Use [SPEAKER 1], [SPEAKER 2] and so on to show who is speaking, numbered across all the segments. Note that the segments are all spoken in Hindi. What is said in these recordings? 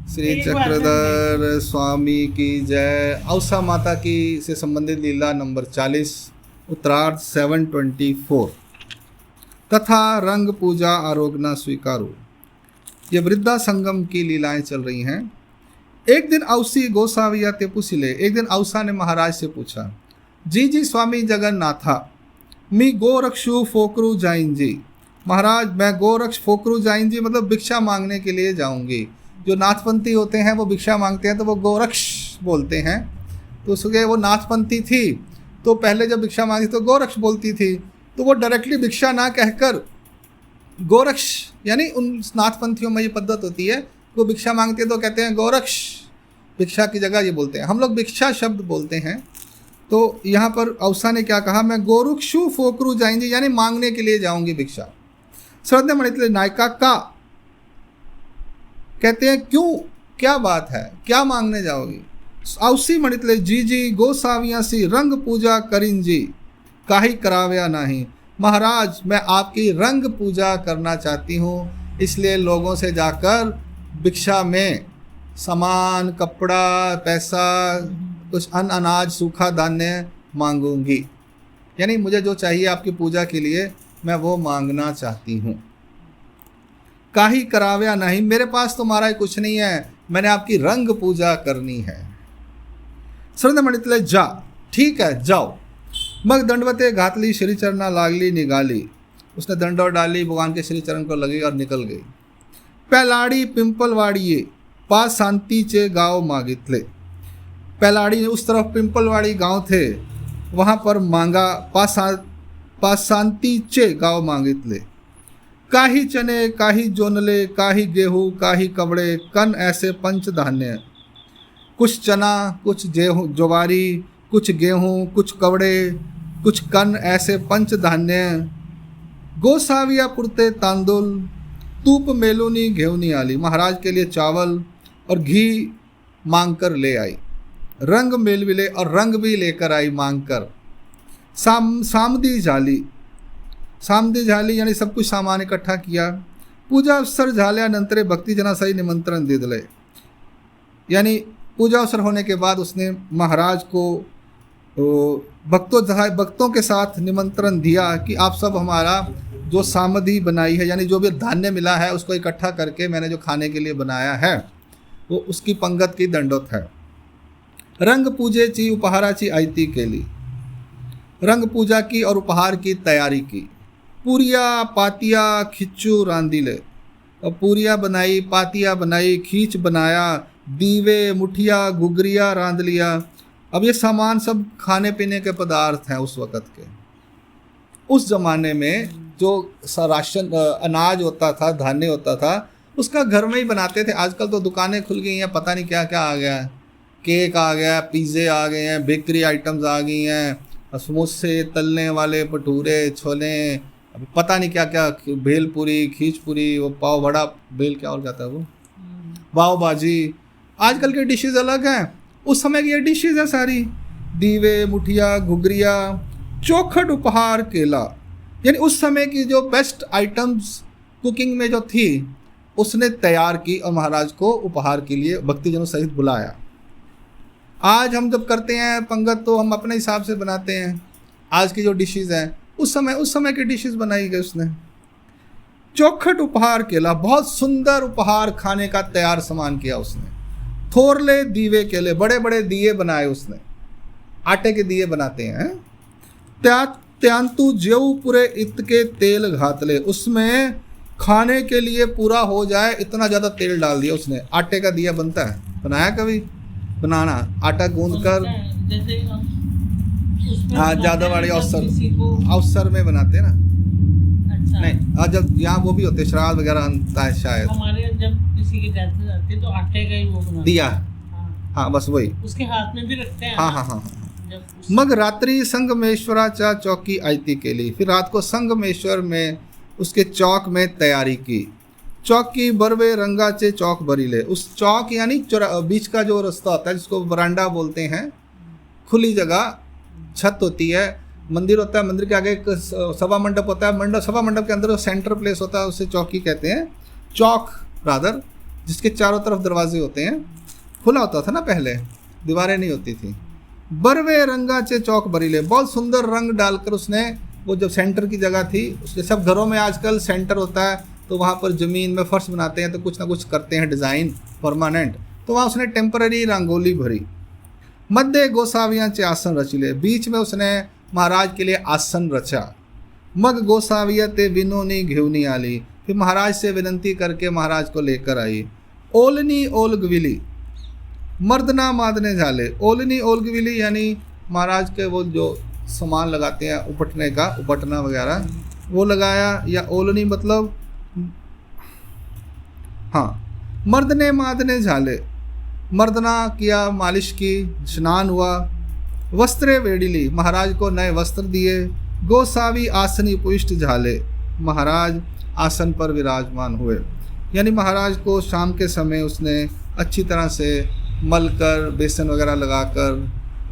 [SPEAKER 1] श्री चक्रधर स्वामी की जय। औसा माता की से संबंधित लीला नंबर 40 उत्तरार्ध 724। तथा रंग पूजा आरोगना स्वीकारो। ये वृद्धा संगम की लीलाएं चल रही हैं। एक दिन औसी गोसाविया ते पुसिले, एक दिन औसा ने महाराज से पूछा, जी जी स्वामी जगन्नाथा, मी गोरक्षु फोकरू जाइन जी। महाराज मैं गोरक्ष फोकरू जाइन जी मतलब भिक्षा मांगने के लिए जाऊंगी। जो नाथपंथी होते हैं वो भिक्षा मांगते हैं तो वो गोरक्ष बोलते हैं। तो उसके वो नाथपंथी थी तो पहले जब भिक्षा मांगी तो गोरक्ष बोलती थी, तो वो डायरेक्टली भिक्षा ना कहकर गोरक्ष, यानी उन नाथपंथियों में ये पद्धत होती है, वो भिक्षा मांगते हैं तो कहते हैं गोरक्ष, भिक्षा की जगह ये बोलते हैं। हम लोग भिक्षा शब्द बोलते हैं। तो यहाँ पर औसा ने क्या कहा, मैं गोरुक्षु फोकरू जाएंगे यानी मांगने के लिए जाऊंगी भिक्षा। श्रद्धा मणितले नायका का कहते हैं क्यों, क्या बात है, क्या मांगने जाओगी। औसी मणितले जी जी गोसाविया सी रंग पूजा करिन जी, काही कराव्या नहीं। महाराज मैं आपकी रंग पूजा करना चाहती हूँ, इसलिए लोगों से जाकर भिक्षा में सामान, कपड़ा, पैसा, कुछ अन्न अनाज, सूखा धान्य मांगूंगी। यानी मुझे जो चाहिए आपकी पूजा के लिए मैं वो मांगना चाहती हूँ। काही कराव्या नहीं, मेरे पास तो महाराज कुछ नहीं है, मैंने आपकी रंग पूजा करनी है। श्रद्धा मणितले जा, ठीक है जाओ। मग दंडवते घातली श्री चरणा लागली निगाली, उसने दंडोर डाली, भगवान के श्री चरण को लगी और निकल गई। पैलाड़ी पिंपलवाड़िए पास शांति चे गाँव मागितले। पैलाड़ी उस तरफ पिंपलवाड़ी गांव थे, वहाँ पर मांगा पास शांति चे गाँव मागितले। काही चने काही जोनले काही गेहूँ काही कबड़े कन ऐसे पंच धान्य। कुछ चना, कुछ ज्वारी, कुछ गेहूँ, कुछ कवड़े, कुछ कन ऐसे पंच धान्य। गोसाविया पुरते तांदुल तूप मेलूनी घेवनी आली, महाराज के लिए चावल और घी मांग कर ले आई। रंग मेलविले और रंग भी लेकर आई मांग कर। सामदी झाली, सामदी झाली यानी सब कुछ सामान इकट्ठा किया। पूजा अवसर झाल्या नंतरे भक्ति जना सही निमंत्रण दे दिले, यानी पूजा अवसर होने के बाद उसने महाराज को भक्तों के साथ निमंत्रण दिया कि आप सब हमारा जो सामदी बनाई है, यानी जो भी धान्य मिला है उसको इकट्ठा करके मैंने जो खाने के लिए बनाया है वो उसकी पंगत की दंडोत है। रंग पूजे ची उपहाराची आयती केली, रंग पूजा की और उपहार की तैयारी की। पूरिया पातिया खिच्चू रांदिले, और पूरिया बनाई, पातिया बनाई, खींच बनाया, दीवे मुठिया घुघरिया रांध लिया। अब ये सामान सब खाने पीने के पदार्थ हैं उस वक़्त के। उस ज़माने में जो राशन अनाज होता था, धान्य होता था, उसका घर में ही बनाते थे। आजकल तो दुकानें खुल गई हैं, पता नहीं क्या क्या आ गया है, केक आ गया, पिज़्ज़े आ गए हैं, बेकरी आइटम्स आ गई हैं, समोसे, तलने वाले भटूरे, छोले, अभी पता नहीं क्या क्या, भेलपूरी, खींचपूरी, वो पाव बड़ा, भेल क्या और जाता है वो, पाव भाजी। आजकल के डिशेज़ अलग हैं, उस समय की ये डिशेज़ हैं सारी। दीवे मुठिया घुघरिया चौखट उपहार केला, यानी उस समय की जो बेस्ट आइटम्स कुकिंग में जो थी उसने तैयार की और महाराज को उपहार के लिए भक्तिजनों सहित बुलाया। आज हम जब करते हैं पंगत तो हम अपने हिसाब से बनाते हैं। आज की जो डिशेज़ हैं उस समय की डिशेज़ बनाई गई उसने। चौखट उपहार केला, बहुत सुंदर उपहार खाने का तैयार सामान किया उसने। थोरले दीवे केले, बड़े बड़े दिए बनाए उसने, आटे के दिए बनाते हैं। त्यांतु जेऊ पूरे इत के तेल घातले, उसमें खाने के लिए पूरा हो जाए इतना ज़्यादा तेल डाल दिया उसने। आटे का दिया बनता है, बनाया कभी? बनाना, आटा गूंद कर, हाँ जादवाड़ी अवसर में बनाते हैं ना।
[SPEAKER 2] अच्छा।
[SPEAKER 1] नहीं, जब यहाँ वो भी होते श्राद्ध वगैरह बनता है शायद।
[SPEAKER 2] हमारे जब किसी की डेथ हो जाती है तो आटे का ही वो बनाते
[SPEAKER 1] दिया,
[SPEAKER 2] हाँ।
[SPEAKER 1] हाँ बस वही,
[SPEAKER 2] उसके हाथ में भी रखते हैं।
[SPEAKER 1] हाँ हाँ हाँ। मग रात्रि संगमेश्वराचा चौकी आयती के लिए, फिर रात को संगमेश्वर में उसके चौक में तैयारी की। चौकी बरवे रंगाचे चौक बरीले, उस चौक यानी बीच का जो रास्ता होता है जिसको बरांडा बोलते हैं, खुली जगह, छत होती है, मंदिर होता है, मंदिर के आगे एक सभा मंडप होता है, सभा मंडप के अंदर जो सेंटर प्लेस होता है उसे चौकी कहते हैं, चौक रादर। जिसके चारों तरफ दरवाजे होते हैं, खुला होता था ना पहले, दीवारें नहीं होती थी। बरवे रंगाचे चौक बरीले, बहुत सुंदर रंग डालकर उसने, वो जब सेंटर की जगह थी, उसके सब घरों में आजकल सेंटर होता है तो वहाँ पर ज़मीन में फर्श बनाते हैं तो कुछ ना कुछ करते हैं डिज़ाइन परमानेंट, तो वहाँ उसने टेम्पररी रंगोली भरी। मध्य गोसावियांचे आसन रचिले, बीच में उसने महाराज के लिए आसन रचा। मग गोसाविया ते विनोनी घेवनी आली, फिर महाराज से विनंती करके महाराज को लेकर आई। ओलनी ओलगविली, मर्दना मादने झाले, ओलनी ओलगविली यानी महाराज के वो जो सामान लगाते हैं उपटने का, उपटना वगैरह वो लगाया, या ओलनी मतलब हाँ, मर्दने मादने झाले, मर्दना किया, मालिश की, स्नान हुआ। वस्त्रे वेडिली, महाराज को नए वस्त्र दिए। गोसावी आसनी पुष्ट झाले, महाराज आसन पर विराजमान हुए, यानी महाराज को शाम के समय उसने अच्छी तरह से मल कर, बेसन वगैरह लगाकर,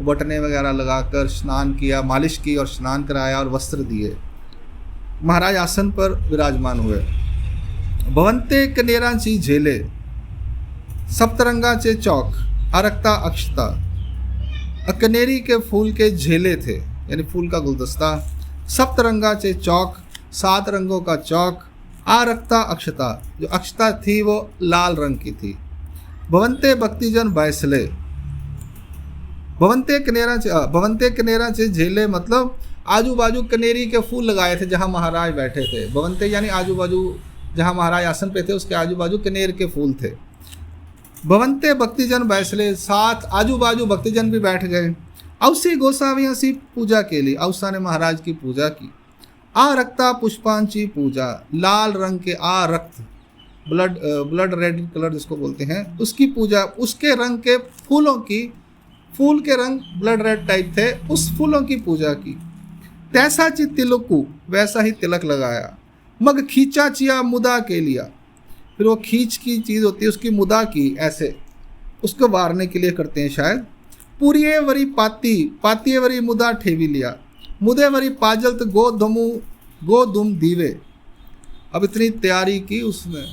[SPEAKER 1] बटने वगैरह लगाकर स्नान किया, मालिश की और स्नान कराया और वस्त्र दिए। महाराज आसन पर विराजमान हुए। भवंते कनेरांची झेले, सप्तरंगाचे चौक, अरक्ता अक्षता, कनेरी के फूल के झेले थे, यानी फूल का गुलदस्ता। सप्तरंगाचे चौक, 7 रंगों का चौक। आरक्ता अक्षता, जो अक्षता थी वो लाल रंग की थी। भवंते भक्तिजन बैसले, भवंते कनेराचे झेले मतलब आजू बाजू कनेरी के फूल लगाए थे जहाँ महाराज बैठे थे। भवंते यानी आजू बाजू, जहाँ महाराज आसन पे थे उसके आजू बाजू कनेर के फूल थे। भवंते भक्तिजन बैसले, 7 आजू बाजू भक्तिजन भी बैठ गए। औसी गोसावियाँ सी पूजा के लिए, औसा ने महाराज की पूजा की। आरक्ता पुष्पांची पूजा, लाल रंग के आरक्त, ब्लड रेड कलर जिसको बोलते हैं, उसकी पूजा, उसके रंग के फूलों की, फूल के रंग ब्लड रेड टाइप थे, उस फूलों की पूजा की। तैसा ची तिलकू, वैसा ही तिलक लगाया। मग खींचा चिया मुदा के लिया, फिर वो खींच की चीज़ होती है उसकी मुदा की, ऐसे उसको वारने के लिए करते हैं शायद। पूरिये वरी पाती, पातिये वरी मुदा ठेवी लिया। मुदे वरी पाजल्त गोधुम दीवे, अब इतनी तैयारी की उसने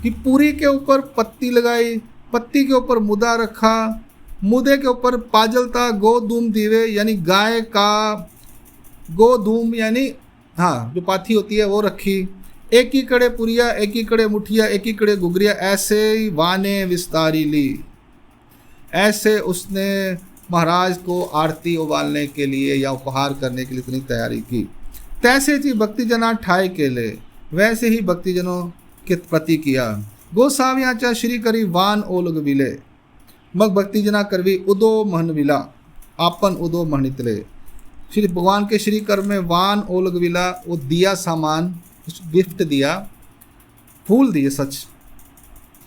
[SPEAKER 1] कि पूरी के ऊपर पत्ती लगाई, पत्ती के ऊपर मुदा रखा, मुदे के ऊपर पाजलता गोधूम दीवे, यानी गाय का गोधूम, यानी हाँ जो पाथी होती है वो रखी। एक ही कड़े पुरिया, एक ही कड़े मुठिया, एक ही कड़े गुगरिया, ऐसे ही वाने विस्तारी ली। ऐसे उसने महाराज को आरती उबालने के लिए या उपहार करने के लिए इतनी तैयारी की। तैसे जी भक्तिजना ठाए के ले, वैसे ही भक्तिजनों के प्रति किया। गोसावियाचा श्री करी वान ओलग विले, मग भक्तिजना करवी उदो महन विला, आपन उदो महनितले। श्री भगवान के श्री कर में वान ओलग विला, वो दिया सामान, गिफ्ट दिया, फूल दिए सच।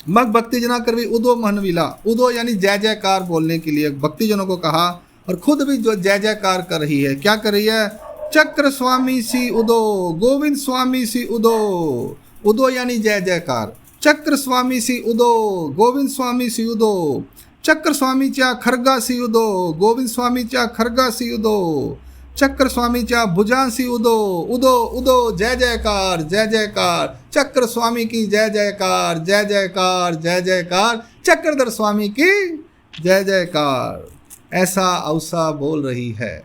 [SPEAKER 1] मग भक्तिजना करवी उदो महन विला, उदो यानी जय जयकार बोलने के लिए भक्तिजनों को कहा, और खुद भी जो जय जयकार कर रही है। क्या कर रही है? चक्र स्वामी सी उदो, गोविंद स्वामी सी उदो, उदो यानी जय जयकार। चक्र स्वामी सी उदो, गोविंद स्वामी सी उदो, चक्र स्वामी च्या खरगा सी उदो, गोविंद स्वामी च्या खरगा सी उदो, चक्र स्वामी च्या भुजां सी उदो, उदो उदो जय जयकार जय जयकार, चक्र स्वामी की जय जयकार जय जयकार जय जयकार, चक्रधर स्वामी की जय जयकार। ऐसा औसा बोल रही है।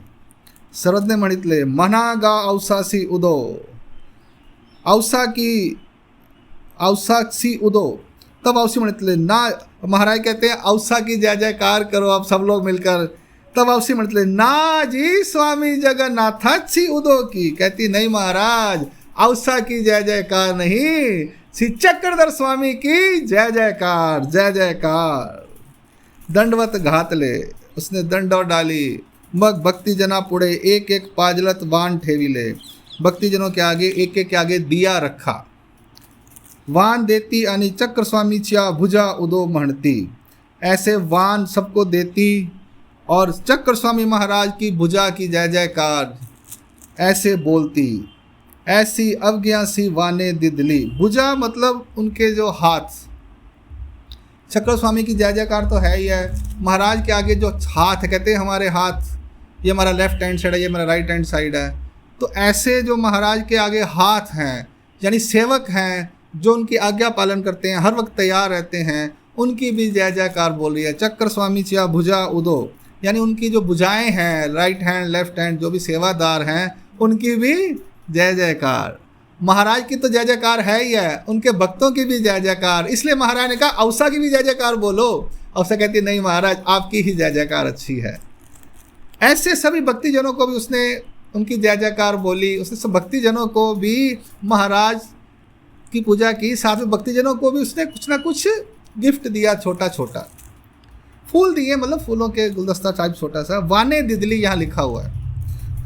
[SPEAKER 1] सरदने म्हणितले मनागा औसासी उदो, औसा की औसासी उदो, तब औसी म्हणितले ना, महाराज कहते हैं औसा की जय जयकार करो आप सब लोग मिलकर। तब औसी म्हणितले ना जी स्वामी जगन्नाथाची उदो की, कहती नहीं महाराज औसा की जय जयकार नहीं, श्री चक्रधर स्वामी की जय जयकार जय जयकार। दंडवत घातले, उसने दंडौर डाली। मग भक्तिजना पुढे एक एक पाजलत वान ठेविले, भक्तिजनों के आगे एक एक के आगे दिया रखा। वान देती आणि चक्र स्वामीच्या भुजा उदो म्हणती, ऐसे वान सबको देती और चक्र स्वामी महाराज की भुजा की जय जयकार ऐसे बोलती। ऐसी अवज्ञा सी वाने दिदली, भुजा मतलब उनके जो हाथ, चक्र स्वामी की जय जयकार तो है ही है, महाराज के आगे जो हाथ है, कहते हैं हमारे हाथ, ये हमारा लेफ्ट हैंड साइड है, ये हमारा राइट हैंड साइड है, तो ऐसे जो महाराज के आगे हाथ हैं यानी सेवक हैं, जो उनकी आज्ञा पालन करते हैं, हर वक्त तैयार रहते हैं, उनकी भी जय जयकार बोल रही है। चक्र स्वामी चिया भुजा उदो, यानी उनकी जो भुजाएं हैं, राइट हैंड लेफ्ट हैंड, जो भी सेवादार हैं, उनकी भी जय जयकार। महाराज की तो जय जयकार है ही है, उनके भक्तों की भी जय जयकार। इसलिए महाराज ने कहा अवसा की भी जय जयकार बोलो। अवसा कहती नहीं महाराज, आपकी ही जय जयकार अच्छी है। ऐसे सभी भक्तिजनों को भी उसने उनकी जय जयकार बोली। उसने सब भक्तिजनों को भी महाराज की पूजा की, साथ में भक्तिजनों को भी उसने कुछ ना कुछ गिफ्ट दिया, छोटा छोटा फूल दिए, मतलब फूलों के गुलदस्ता टाइप छोटा सा। वाने दिदली यहाँ लिखा हुआ है।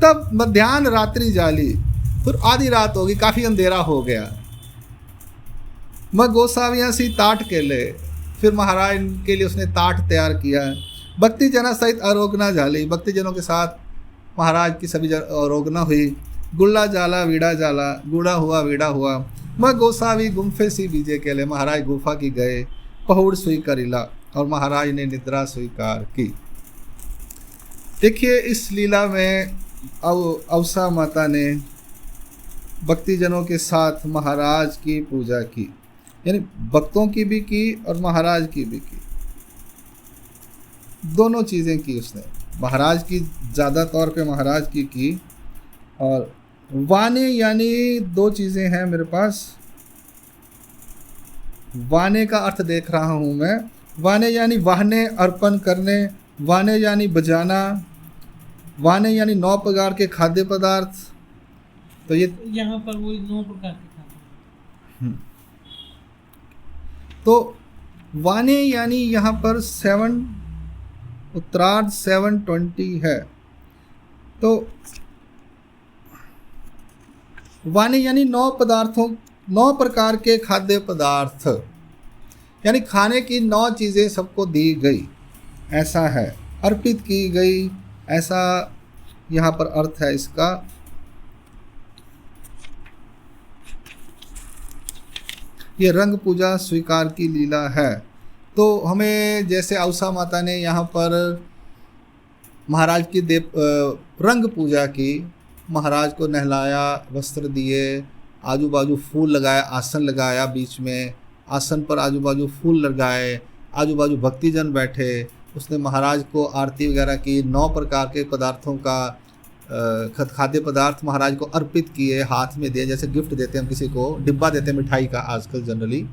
[SPEAKER 1] तब मध्यान्ह रात्रि जाली, फिर आधी रात होगी, काफ़ी अंधेरा हो गया। मैं गोसावियाँ सी ताट के ले, फिर महाराज के लिए उसने ताट तैयार किया। भक्तिजना सहित अरोगना झाली, भक्तिजनों के साथ महाराज की सभी अरोगना हुई। गुल्ला जाला वीड़ा जाला, गुड़ा हुआ वीड़ा हुआ। मैं गोसावी गुम्फे सी बीजे के लिए, महाराज गुफा की गए। पहुड़ सुई करीला, और महाराज ने निद्रा स्वीकार की। देखिए इस लीला में अवसा माता ने भक्तिजनों के साथ महाराज की पूजा की, यानी भक्तों की भी की और महाराज की भी की, दोनों चीज़ें की उसने। महाराज की ज़्यादा तौर पे महाराज की। और वाने यानी दो चीज़ें हैं मेरे पास। वाने का अर्थ देख रहा हूँ मैं। वाने यानी वाहने अर्पण करने, वाने यानी बजाना, वाने यानी 9 प्रकार के खाद्य पदार्थ। तो ये
[SPEAKER 2] यहाँ पर वो 9 प्रकार के खाद्य।
[SPEAKER 1] तो वाने यानी यहाँ पर 7 उत्तरार्ध 720 है। तो वाने यानी 9 पदार्थों, 9 प्रकार के खाद्य पदार्थ, यानी खाने की 9 चीज़ें सबको दी गई, ऐसा है। अर्पित की गई, ऐसा यहाँ पर अर्थ है इसका। ये रंग पूजा स्वीकार की लीला है। तो हमें जैसे अवसा माता ने यहाँ पर महाराज की रंग पूजा की, महाराज को नहलाया, वस्त्र दिए, आजू बाजू फूल लगाया, आसन लगाया, बीच में आसन पर आजू बाजू फूल लगाए, आजू बाजू भक्तिजन बैठे। उसने महाराज को आरती वगैरह की, 9 प्रकार के पदार्थों का खाद्य पदार्थ महाराज को अर्पित किए, हाथ में दिए। जैसे गिफ्ट देते हैं हम किसी को, डिब्बा देते हैं मिठाई का, आजकल जनरली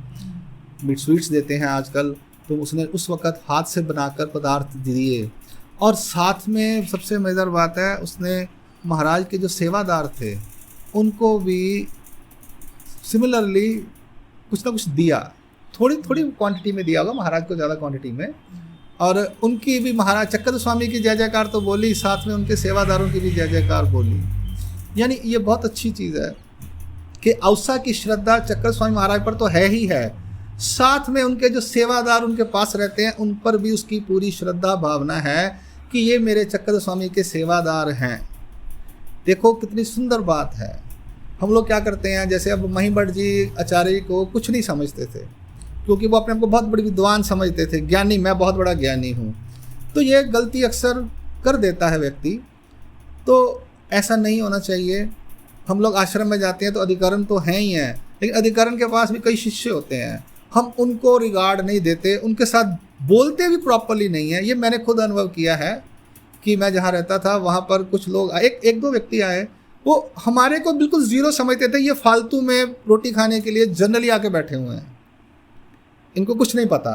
[SPEAKER 1] स्वीट्स देते हैं आजकल, तो उसने उस वक़्त हाथ से बनाकर पदार्थ दिए। और साथ में सबसे मज़ेदार बात है, उसने महाराज के जो सेवादार थे उनको भी सिमिलरली कुछ ना कुछ दिया, थोड़ी थोड़ी क्वांटिटी में दिया होगा, महाराज को ज़्यादा क्वांटिटी में। और उनकी भी महाराज चक्र स्वामी की जय जयकार तो बोली, साथ में उनके सेवादारों की भी जय जयकार बोली। यानी ये बहुत अच्छी चीज़ है कि अवसा की श्रद्धा चक्र स्वामी महाराज पर तो है ही है, साथ में उनके जो सेवादार उनके पास रहते हैं उन पर भी उसकी पूरी श्रद्धा भावना है कि ये मेरे चक्र स्वामी के सेवादार हैं। देखो कितनी सुंदर बात है। हम लोग क्या करते हैं, जैसे अब महिभट्ट जी आचार्य को कुछ नहीं समझते थे, क्योंकि वो अपने आप को बहुत बड़ी विद्वान समझते थे, ज्ञानी, मैं बहुत बड़ा ज्ञानी हूँ। तो ये गलती अक्सर कर देता है व्यक्ति, तो ऐसा नहीं होना चाहिए। हम लोग आश्रम में जाते हैं तो अधिकरण तो हैं ही हैं, लेकिन अधिकरण के पास भी कई शिष्य होते हैं, हम उनको रिगार्ड नहीं देते, उनके साथ बोलते भी प्रॉपरली नहीं है। ये मैंने खुद अनुभव किया है कि मैं जहाँ रहता था वहाँ पर कुछ लोग, एक दो व्यक्ति आए, वो हमारे को बिल्कुल ज़ीरो समझते थे, ये फालतू में रोटी खाने के लिए जनरली आके बैठे हुए हैं, इनको कुछ नहीं पता।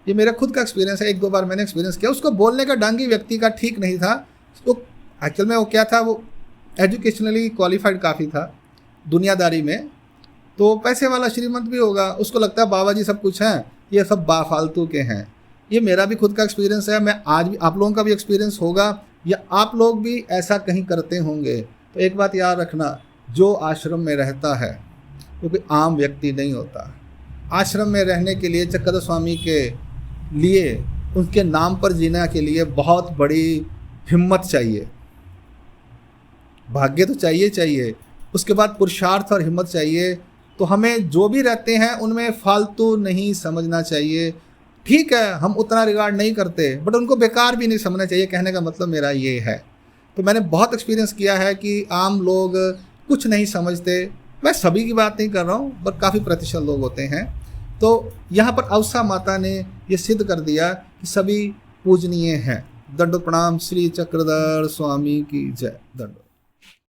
[SPEAKER 1] ये मेरा खुद का एक्सपीरियंस है, 1-2 बार मैंने एक्सपीरियंस किया। उसको बोलने का ढंग ही व्यक्ति का ठीक नहीं था। तो एक्चुअल में वो क्या था, वो एजुकेशनली क्वालिफाइड काफ़ी था दुनियादारी में, तो पैसे वाला श्रीमंत भी होगा, उसको लगता है बाबा जी सब कुछ हैं, ये सब फालतू के हैं। ये मेरा भी खुद का एक्सपीरियंस है, मैं आज भी, आप लोगों का भी एक्सपीरियंस होगा, या आप लोग भी ऐसा कहीं करते होंगे। तो एक बात याद रखना, जो आश्रम में रहता है वो कोई आम व्यक्ति नहीं होता। आश्रम में रहने के लिए, चक्र स्वामी के लिए, उनके नाम पर जीने के लिए बहुत बड़ी हिम्मत चाहिए, भाग्य तो चाहिए, उसके बाद पुरुषार्थ और हिम्मत चाहिए। तो हमें जो भी रहते हैं उनमें फालतू नहीं समझना चाहिए। ठीक है, हम उतना रिगार्ड नहीं करते, बट उनको बेकार भी नहीं समझना चाहिए, कहने का मतलब मेरा ये है। तो मैंने बहुत एक्सपीरियंस किया है कि आम लोग कुछ नहीं समझते, मैं सभी की बात नहीं कर रहा हूँ, पर काफ़ी प्रतिशत लोग होते हैं। तो यहाँ पर अवसा माता ने ये सिद्ध कर दिया कि सभी पूजनीय हैं। दंडोत प्रणाम। श्री चक्रधर स्वामी की जय। दंडोत।